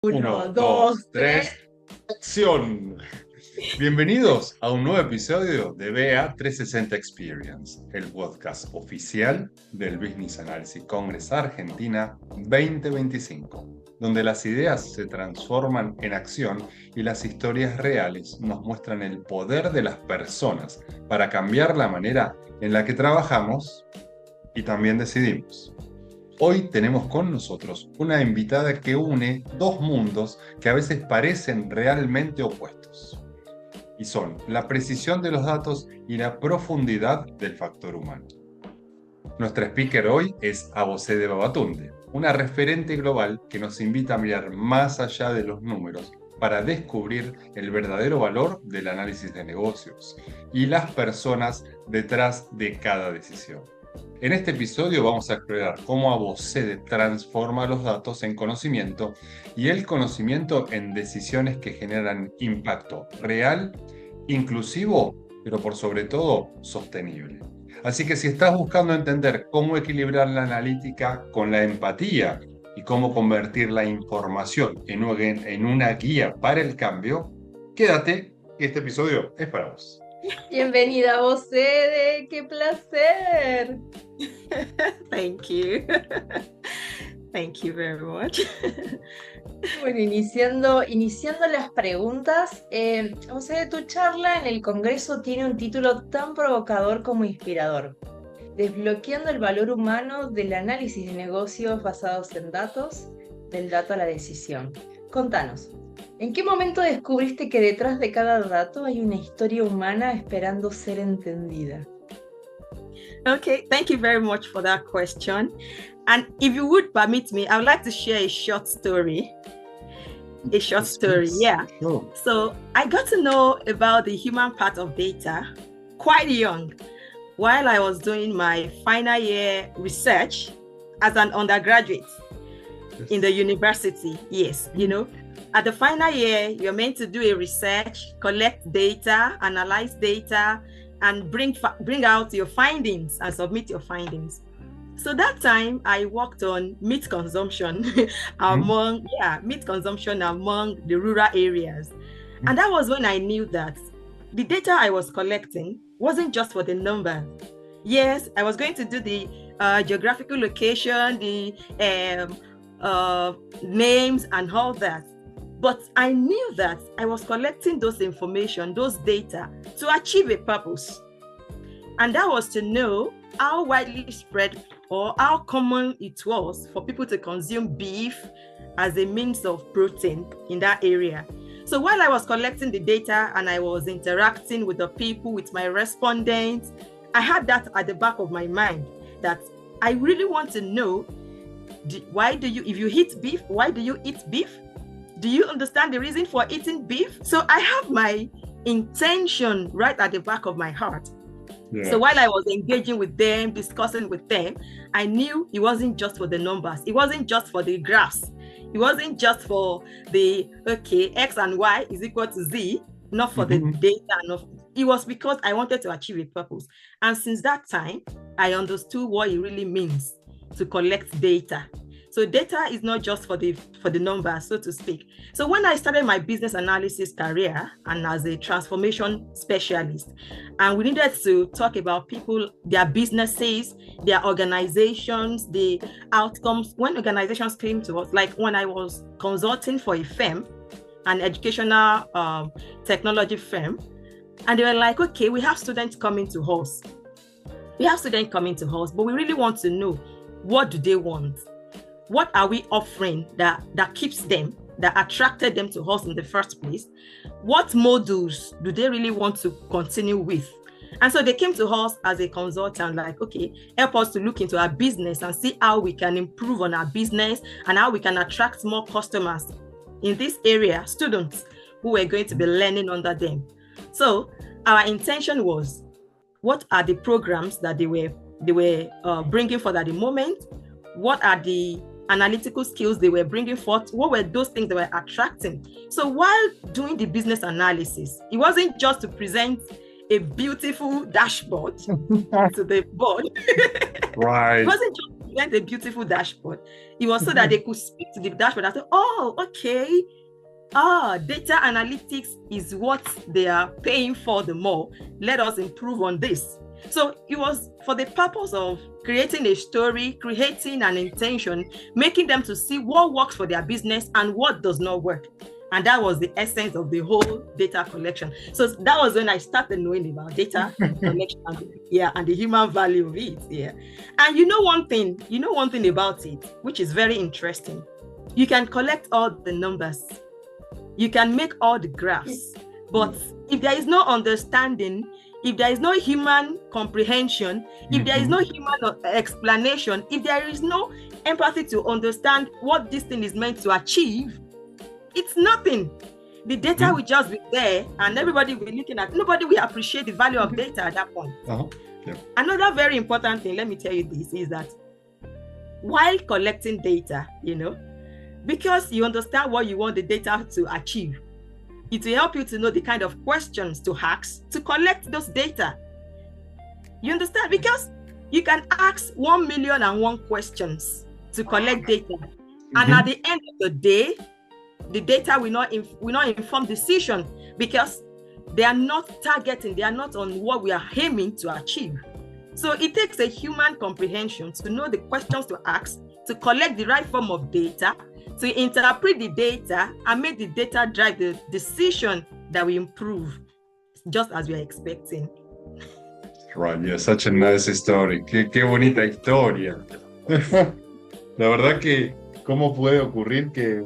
Uno, dos, tres. ¡Acción! Bienvenidos a un nuevo episodio de BA 360 Experience, el podcast oficial del Business Analysis Congress Argentina 2025, donde las ideas se transforman en acción y las historias reales nos muestran el poder de las personas para cambiar la manera en la que trabajamos y también decidimos. Hoy tenemos con nosotros una invitada que une dos mundos que a veces parecen realmente opuestos. Y son la precisión de los datos y la profundidad del factor humano. Nuestra speaker hoy es Abosede Babatunde, una referente global que nos invita a mirar más allá de los números para descubrir el verdadero valor del análisis de negocios y las personas detrás de cada decisión. En este episodio vamos a explorar cómo Abosede transforma los datos en conocimiento y el conocimiento en decisiones que generan impacto real, inclusivo, pero por sobre todo sostenible. Así que si estás buscando entender cómo equilibrar la analítica con la empatía y cómo convertir la información en una guía para el cambio, quédate, que este episodio es para vos. Bienvenida, Abosede, qué placer. Thank you. Thank you very much. Bueno, iniciando las preguntas, Abosede, tu charla en el Congreso tiene un título tan provocador como inspirador: Desbloqueando el valor humano del análisis de negocios basados en datos, del dato a la decisión. Contanos, ¿en qué momento descubriste que detrás de cada dato hay una historia humana esperando ser entendida? Okay, thank you very much for that question. And if you would permit me, I would like to share a short story. Yeah. Sure. So I got to know about the human part of data quite young, while I was doing my final year research as an undergraduate in the university. Yes, you know. At the final year, you're meant to do a research, collect data, analyze data, and bring out your findings and submit your findings. So that time I worked on meat consumption among the rural areas. And that was when I knew that the data I was collecting wasn't just for the numbers. Yes, I was going to do the geographical location, the names and all that. But I knew that I was collecting those information, those data, to achieve a purpose. And that was to know how widely spread or how common it was for people to consume beef as a means of protein in that area. So while I was collecting the data and I was interacting with the people, with my respondents, I had that at the back of my mind, that I really want to know, if you eat beef, why do you eat beef? Do you understand the reason for eating beef? So I have my intention right at the back of my heart. Yeah. So while I was engaging with them, discussing with them, I knew it wasn't just for the numbers. It wasn't just for the graphs. It wasn't just for the, X and Y is equal to Z, not for the data. It was because I wanted to achieve a purpose. And since that time, I understood what it really means to collect data. So data is not just for the numbers, so to speak. So when I started my business analysis career and as a transformation specialist, and we needed to talk about people, their businesses, their organizations, the outcomes, when organizations came to us, like when I was consulting for a firm, an educational technology firm, and they were like, okay, we have students coming to us. But we really want to know, what do they want? What are we offering that keeps them, that attracted them to us in the first place? What modules do they really want to continue with? And so they came to us as a consultant, like, okay, help us to look into our business and see how we can improve on our business and how we can attract more customers in this area, students who were going to be learning under them. So our intention was, what are the programs that they were bringing forth at the moment? What are the analytical skills they were bringing forth? What were those things that were attracting? So while doing the business analysis, it wasn't just to present a beautiful dashboard to the board. Right. It wasn't just a beautiful dashboard. It was so that they could speak to the dashboard and say, oh, okay. Data analytics is what they are paying for the more. Let us improve on this. So it was for the purpose of creating a story, creating an intention, making them to see what works for their business and what does not work. And that was the essence of the whole data collection. So that was when I started knowing about data collection, and the human value of it. Yeah. And you know one thing about it, which is very interesting. You can collect all the numbers. You can make all the graphs. But if there is no understanding, if there is no human comprehension, if there is no human explanation, if there is no empathy to understand what this thing is meant to achieve, it's nothing. The data will just be there and everybody will be looking at, nobody will appreciate the value of data at that point. Another very important thing, let me tell you this, is that while collecting data, because you understand what you want the data to achieve, it will help you to know the kind of questions to ask to collect those data. You understand? Because you can ask 1,000,001 questions to collect data. And at the end of the day, the data will not inform decision because they are not targeting, they are not on what we are aiming to achieve. So it takes a human comprehension to know the questions to ask, to collect the right form of data, to interpret the data and make the data drive the decision that will improve, just as we are expecting. Right, yeah, such a nice story. Qué bonita historia. La verdad que, ¿cómo puede ocurrir que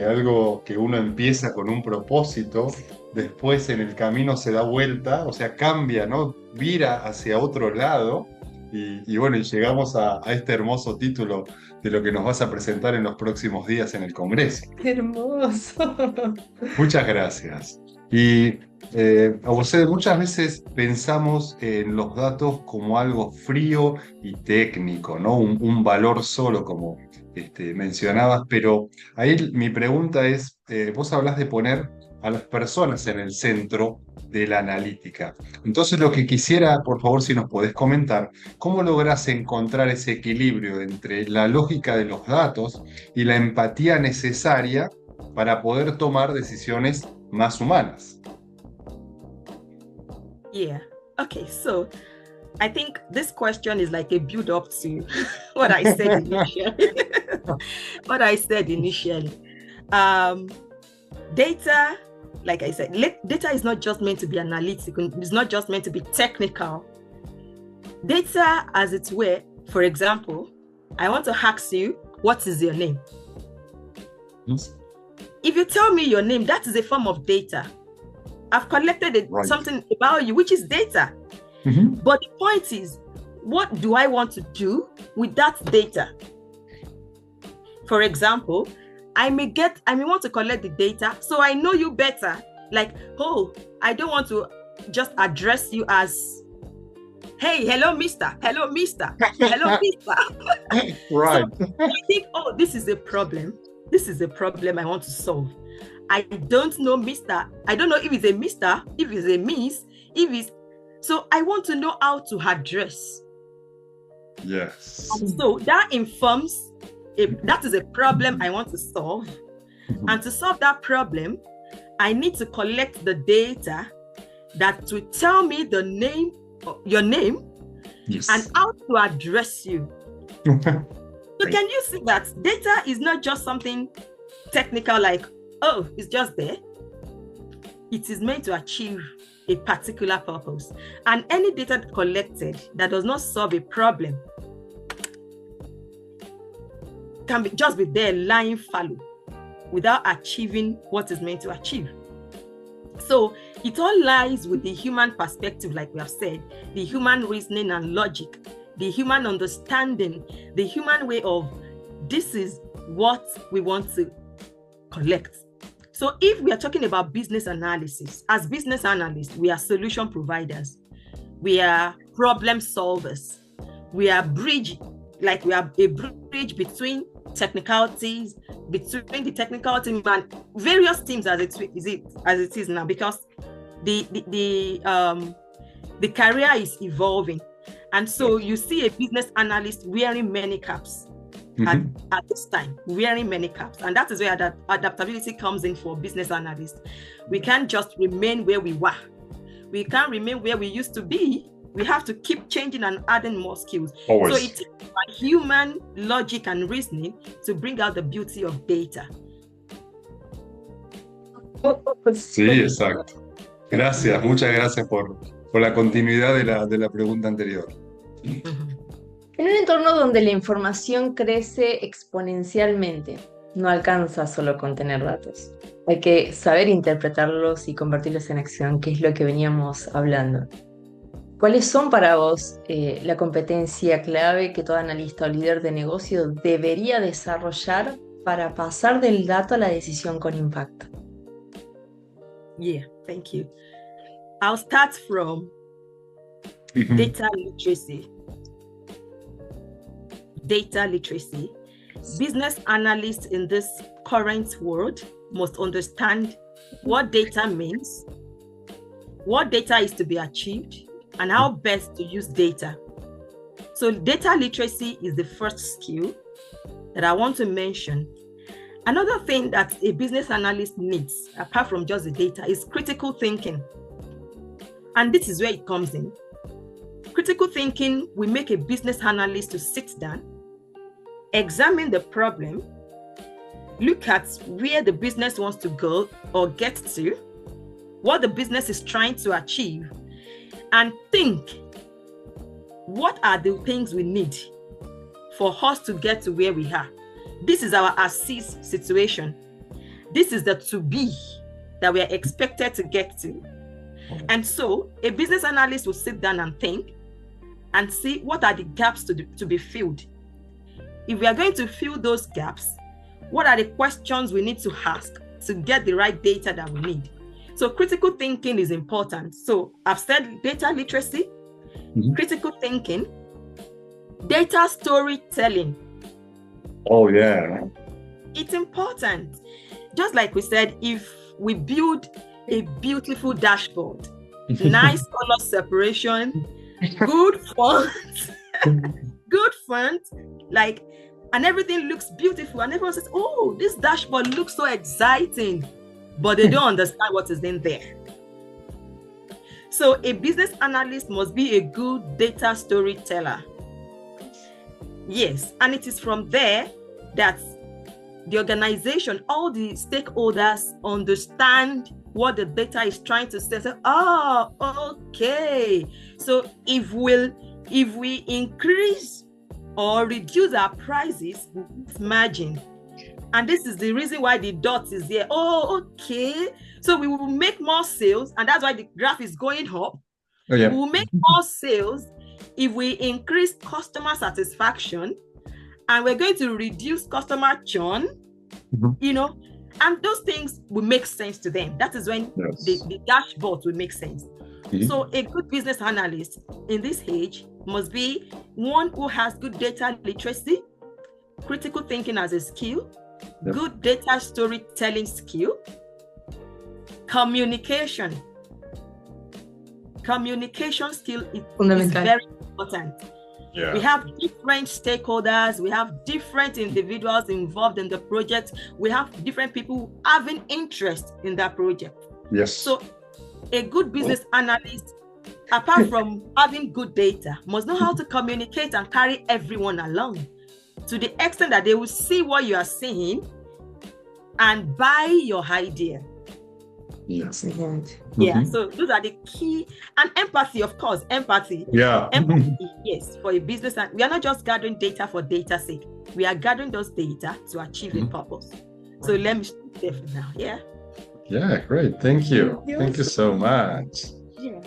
algo que uno empieza con un propósito, después en el camino se da vuelta, o sea, cambia, ¿no? Vira hacia otro lado y bueno, y llegamos a este hermoso título de lo que nos vas a presentar en los próximos días en el Congreso. ¡Qué hermoso! Muchas gracias. Y Abosede, muchas veces pensamos en los datos como algo frío y técnico, ¿no? Un valor solo, como mencionabas, pero ahí mi pregunta es, vos hablas de poner a las personas en el centro de la analítica. Entonces lo que quisiera, por favor, si nos podés comentar, ¿cómo lográs encontrar ese equilibrio entre la lógica de los datos y la empatía necesaria para poder tomar decisiones más humanas? Yeah, okay, so I think this question is like a build up to what I said initially. Data, like I said, data is not just meant to be analytical. It's not just meant to be technical. Data, as it were, for example, I want to ask you, what is your name? Yes. If you tell me your name, that is a form of data. I've collected something about you, which is data. But the point is, what do I want to do with that data? For example, I may want to collect the data so I know you better. Like, oh, I don't want to just address you as, hey, hello, mister, hello, mister, hello, mister. Right. So I think, oh, this is a problem. This is a problem I want to solve. I don't know mister. I don't know if it's a mister, if it's a miss, if it's... So I want to know how to address. Yes. And so that informs, that is a problem I want to solve. And to solve that problem, I need to collect the data that will tell me the name, your name, yes, and how to address you. So can you see that data is not just something technical like, oh, it's just there. It is meant to achieve a particular purpose. And any data collected that does not solve a problem can just be there lying fallow without achieving what is meant to achieve. So it all lies with the human perspective, like we have said, the human reasoning and logic, the human understanding, the human way of, this is what we want to collect. So if we are talking about business analysis, as business analysts, we are solution providers. We are problem solvers. We are a bridge between technicalities, between the technical team and various teams as it is now, because the career is evolving. And so you see a business analyst wearing many caps at this time, wearing many caps. And that is where adaptability comes in for business analysts. We can't just remain where we were. We can't remain where we used to be. We have to keep changing and adding more skills. Always. So it takes human logic and reasoning to bring out the beauty of data. Sí, exacto. Gracias, muchas gracias por la continuidad de la pregunta anterior. En un entorno donde la información crece exponencialmente, no alcanza solo con tener datos. Hay que saber interpretarlos y convertirlos en acción, que es lo que veníamos hablando. ¿Cuáles son para vos la competencia clave que todo analista o líder de negocio debería desarrollar para pasar del dato a la decisión con impacto? Yeah, thank you. I'll start from data literacy. Data literacy. Business analysts in this current world must understand what data means, what data is to be achieved, and how best to use data. So data literacy is the first skill that I want to mention. Another thing that a business analyst needs, apart from just the data, is critical thinking. And this is where it comes in. Critical thinking will make a business analyst to sit down, examine the problem, look at where the business wants to go or get to, what the business is trying to achieve, and think, what are the things we need for us to get to where we are? This is our as-is situation. This is the to-be that we are expected to get to. And so a business analyst will sit down and think and see what are the gaps to be filled. If we are going to fill those gaps, what are the questions we need to ask to get the right data that we need? So critical thinking is important. So I've said data literacy, critical thinking, data storytelling. Oh, yeah. It's important. Just like we said, if we build a beautiful dashboard, nice color separation, good font, like, and everything looks beautiful, and everyone says, oh, this dashboard looks so exciting, but they don't understand what is in there. So a business analyst must be a good data storyteller. Yes, and it is from there that the organization, all the stakeholders understand what the data is trying to say. So, oh, okay. So if we increase or reduce our prices, margin, and this is the reason why the dot is there. Oh, okay. So we will make more sales, and that's why the graph is going up. Oh, yeah. We will make more sales if we increase customer satisfaction, and we're going to reduce customer churn, and those things will make sense to them. That is when the dashboard will make sense. So a good business analyst in this age must be one who has good data literacy, critical thinking as a skill, good data storytelling skill, communication skill is very important. Yeah. We have different stakeholders, we have different individuals involved in the project, we have different people having interest in that project. Yes. So a good business analyst, apart from having good data, must know how to communicate and carry everyone along to the extent that they will see what you are saying and buy your idea. Yes. Yeah, so those are the key. And empathy, of course, empathy. Yeah. Empathy, yes, for a business. And we are not just gathering data for data's sake. We are gathering those data to achieve a purpose. So let me stop there for now. Yeah. Yeah, great. Thank you. Thank you so much. Yeah.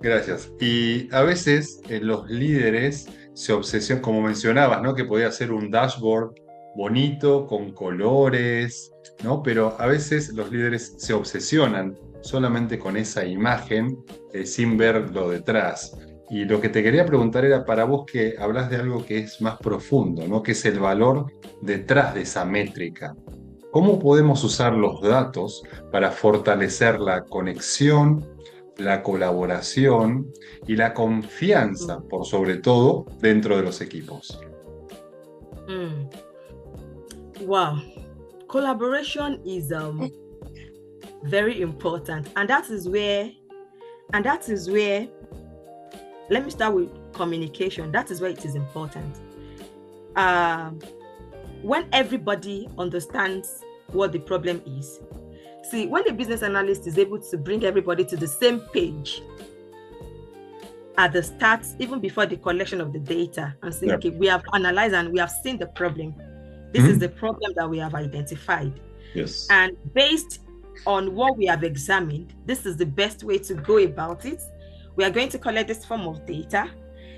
Gracias. Y a veces los líderes se obsesionan, como mencionabas, ¿no? Que podía ser un dashboard bonito, con colores, ¿no? Pero a veces los líderes se obsesionan solamente con esa imagen sin ver lo detrás. Y lo que te quería preguntar era para vos, que hablas de algo que es más profundo, ¿no? Que es el valor detrás de esa métrica. ¿Cómo podemos usar los datos para fortalecer la conexión la colaboración y la confianza, por sobre todo, dentro de los equipos? Wow. Collaboration is very important. And that is where, let me start with communication. That is where it is important. When everybody understands what the problem is. See, when the business analyst is able to bring everybody to the same page at the start, even before the collection of the data, and say, okay, we have analyzed and we have seen the problem. This is the problem that we have identified. Yes. And based on what we have examined, this is the best way to go about it. We are going to collect this form of data.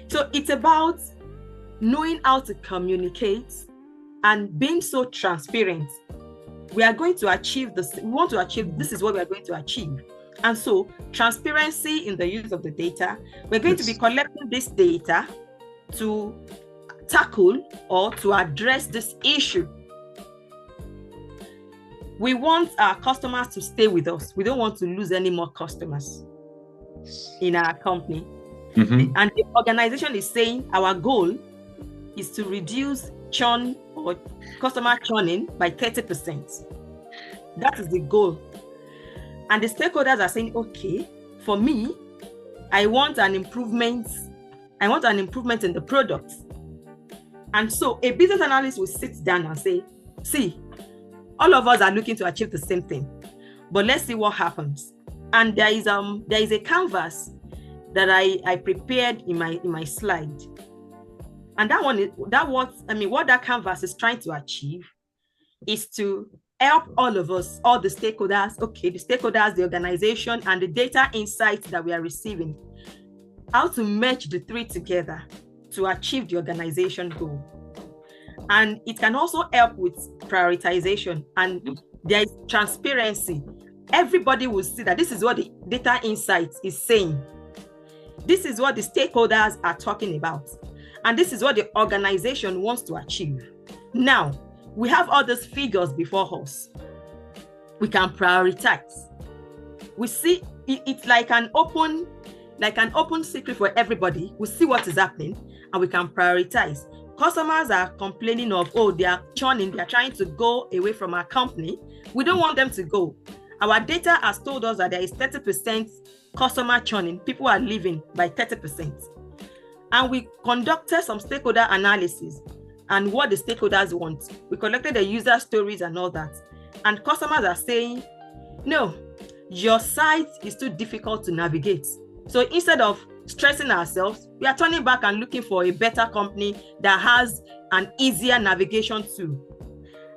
So it's about knowing how to communicate and being so transparent. We are going to achieve this. We want to achieve, this is what we are going to achieve. And so transparency in the use of the data. We're going to be collecting this data to tackle or to address this issue. We want our customers to stay with us. We don't want to lose any more customers in our company. And the organization is saying our goal is to reduce churn or customer churning by 30%. That is the goal. And the stakeholders are saying, okay, for me, I want an improvement. I want an improvement in the product. And so a business analyst will sit down and say, see, all of us are looking to achieve the same thing, but let's see what happens. And there is a canvas that I prepared in my slide. And what that canvas is trying to achieve is to help all of us, all the stakeholders, the organization, and the data insights that we are receiving, how to merge the three together to achieve the organization goal. And it can also help with prioritization, and there is transparency. Everybody will see that this is what the data insights is saying. This is what the stakeholders are talking about. And this is what the organization wants to achieve. Now, we have all these figures before us. We can prioritize. We see it's like an open secret for everybody. We see what is happening and we can prioritize. Customers are complaining of, they are churning, they are trying to go away from our company. We don't want them to go. Our data has told us that there is 30% customer churning. People are leaving by 30%. And we conducted some stakeholder analysis and what the stakeholders want. We collected the user stories and all that. And customers are saying, no, your site is too difficult to navigate. So instead of stressing ourselves, we are turning back and looking for a better company that has an easier navigation tool.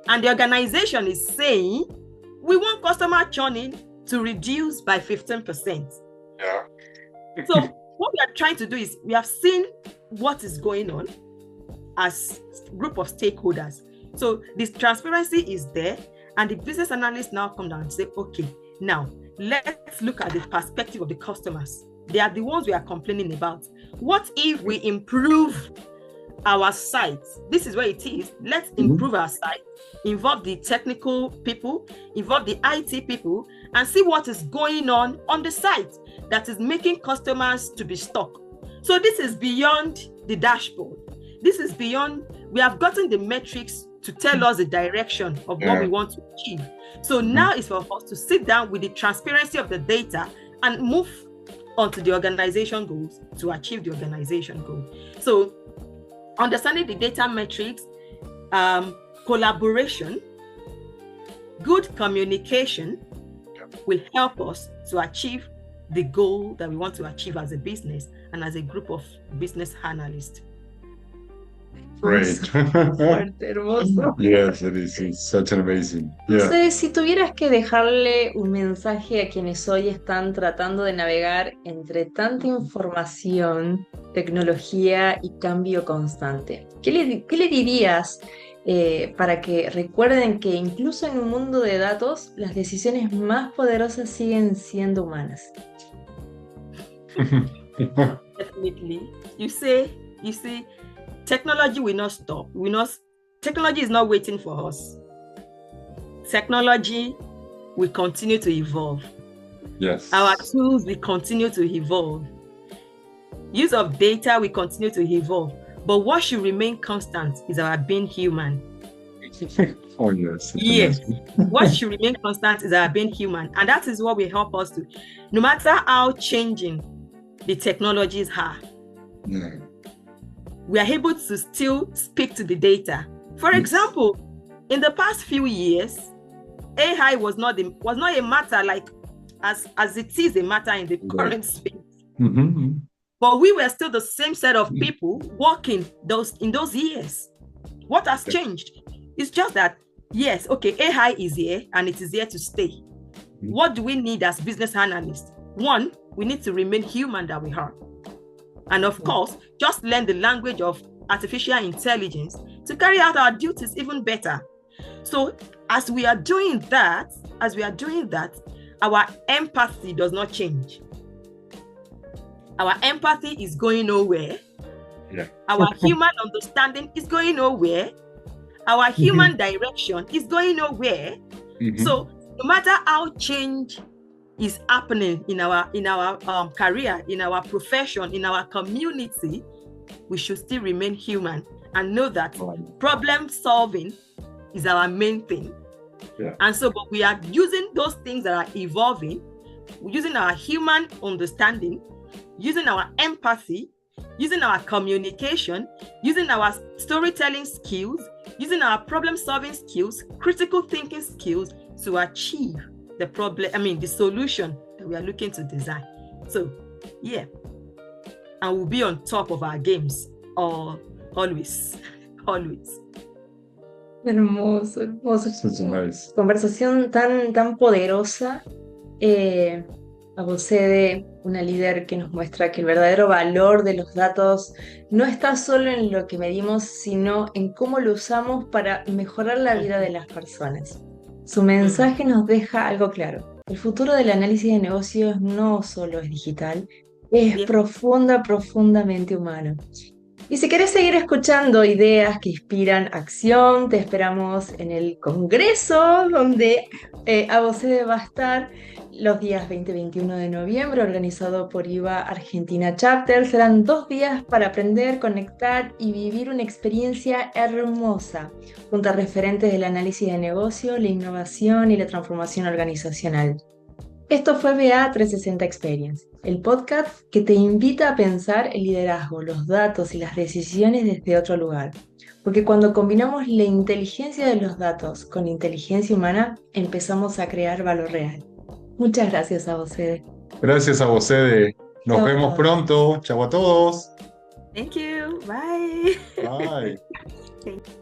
And the organization is saying, we want customer churning to reduce by 15%. Yeah. So what we are trying to do is, we have seen what is going on as a group of stakeholders. So this transparency is there, and the business analysts now come down and say, okay, now let's look at the perspective of the customers. They are the ones we are complaining about. What if we improve our site? This is where it is. Let's improve our site, involve the technical people, involve the IT people, and see what is going on the site that is making customers to be stuck. So this is beyond the dashboard. This is beyond, we have gotten the metrics to tell us the direction of what we want to achieve. So now it's for us to sit down with the transparency of the data and move onto the organization goals to achieve the organization goal. So understanding the data metrics, collaboration, good communication will help us to achieve the goal that we want to achieve as a business and as a group of business analysts. Great. Fuerte, hermoso. Yes, it is. It's such an amazing. Yeah. Entonces, si tuvieras que dejarle un mensaje a quienes hoy están tratando de navegar entre tanta información, tecnología y cambio constante, ¿qué le dirías para que recuerden que incluso en un mundo de datos, las decisiones más poderosas siguen siendo humanas? Definitely. You see, technology will not stop. Technology is not waiting for us. Technology will continue to evolve. Yes. Our tools will continue to evolve. Use of data will continue to evolve. But what should remain constant is our being human. Oh, yes. Yes. What should remain constant is our being human. And that is what will help us to, no matter how changing the technologies are, we are able to still speak to the data. For example, in the past few years, AI was not a matter like as it is a matter in the current space. Mm-hmm. But we were still the same set of people working in those years. What has changed? It's just that, yes, okay, AI is here and it is here to stay. What do we need as business analysts? One, we need to remain human that we are. And of course, just learn the language of artificial intelligence to carry out our duties even better. So as we are doing that, our empathy does not change. Our empathy is going nowhere. Yeah. Our human understanding is going nowhere. Our human direction is going nowhere. So no matter how change is happening in our career, in our profession, in our community, we should still remain human and know that problem solving is our main thing. Yeah. And so, but we are using those things that are evolving, using our human understanding, using our empathy, using our communication, using our storytelling skills, using our problem-solving skills, critical thinking skills to achieve the solution that we are looking to design. So, yeah. And we'll be on top of our games, always. Hermoso, hermoso. That's nice. Conversación tan poderosa. Abosede, una líder que nos muestra que el verdadero valor de los datos no está solo en lo que medimos, sino en cómo lo usamos para mejorar la vida de las personas. Su mensaje nos deja algo claro. El futuro del análisis de negocios no solo es digital, es profundamente humano. Y si querés seguir escuchando ideas que inspiran acción, te esperamos en el Congreso, donde Abosede va a estar los días 20 y 21 de noviembre, organizado por IIBA Argentina Chapter. Serán 2 días para aprender, conectar y vivir una experiencia hermosa, junto a referentes del análisis de negocio, la innovación y la transformación organizacional. Esto fue BA 360 Experience, el podcast que te invita a pensar el liderazgo, los datos y las decisiones desde otro lugar. Porque cuando combinamos la inteligencia de los datos con inteligencia humana, empezamos a crear valor real. Muchas gracias, Abosede. Gracias, Abosede. Nos vemos pronto. Chau a todos. Thank you. Bye. Bye. Thank you.